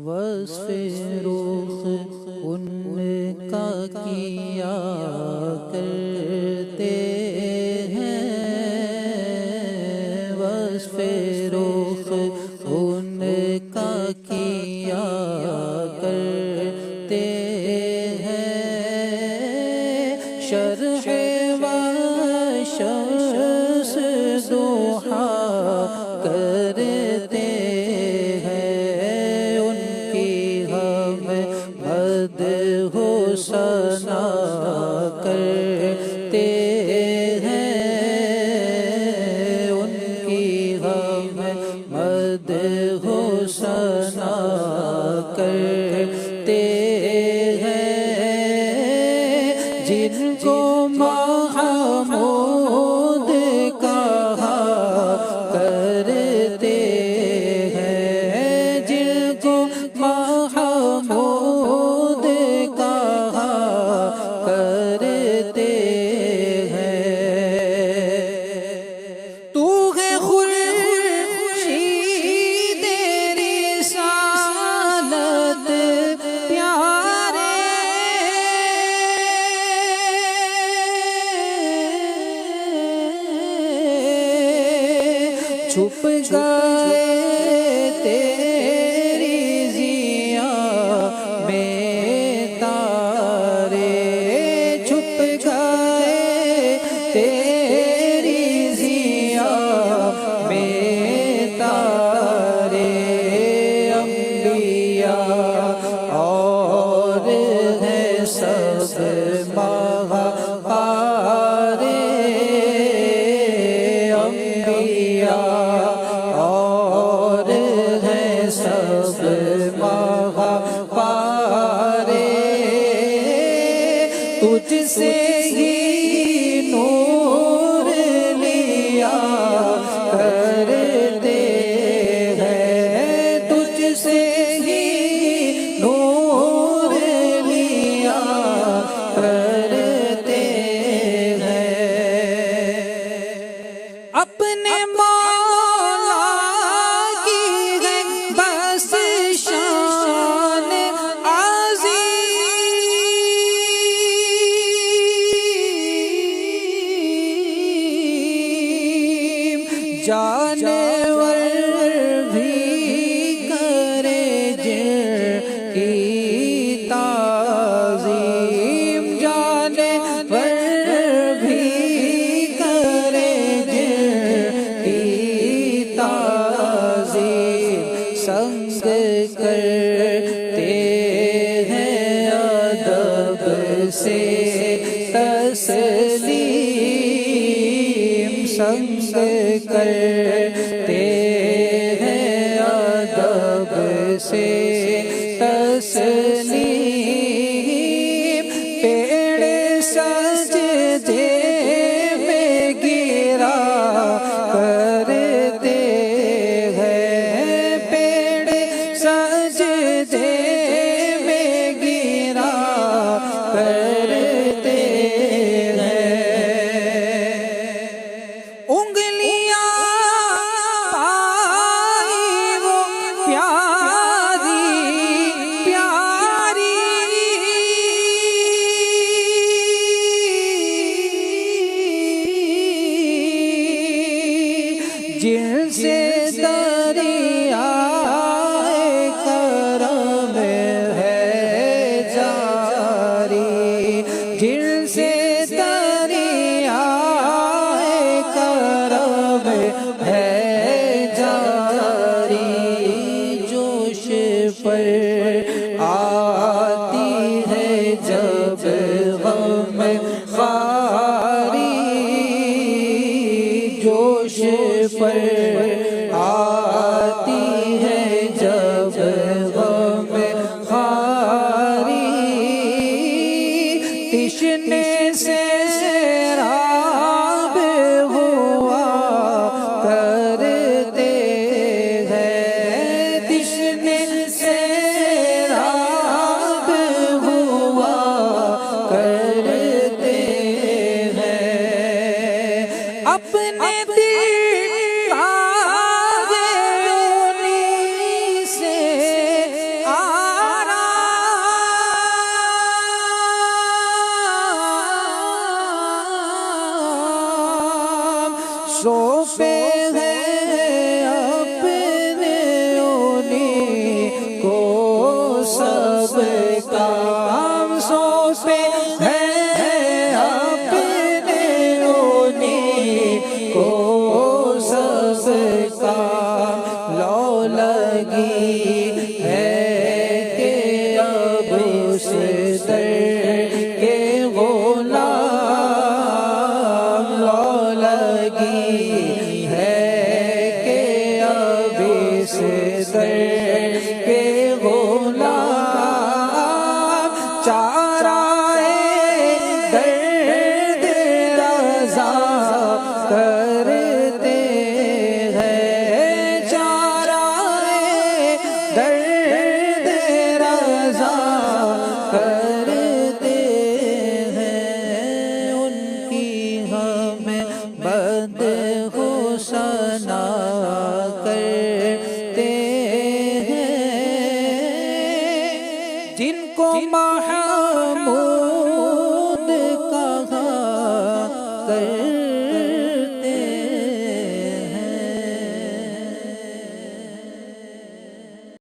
वस्फ़े रुख़ उनका किया करते हैं, वस्फ़े रुख़ उनका किया करते हैं। शरह व शम्स दुहा करते हैं, उनकी हम मदह सना करते हैं, उनकी हम मदह सना करते हैं। जिनको महमूद कहा करते हैं, जिनको महमूद कहा करते हैं। तू है खुर्शीद रिसालत प्यारे, छुप गए तेरी ज़िया में तारे, छुप गए तेरी ज़िया में तारे। अम्बिया और है सब महापारे, अम्बिया और है सब महापारे। तुझसे ही नूर लिया करते हैं, तुझसे ही नूर लिया करते हैं। अपने मौला की है बस शान अज़ीम, जानवर भी करे जिनकी ताज़ीम, जानवर भी करे जिनकी ताज़ीम। संग करते हैं अदब से तस्लीम, संग करते हैं अदब से तस्लीम। पेड़ सजदे में गिरा करते हैं, पेड़ सजदे में गिरा करते हैं। उंगलियां पाई वो प्यारी प्यारी, जिनसे दरियाए करम है जारी, जिनसे दरियाए करम है जारी। जोश पर आती है जब गम ख़ारी, जोश पर आती है जब गम ख़ारी। तिश्ने से सैराब हुआ करते हैं, तिश्ने से सैराब मद हो सना करते हैं, जिनको महमूद कहा कर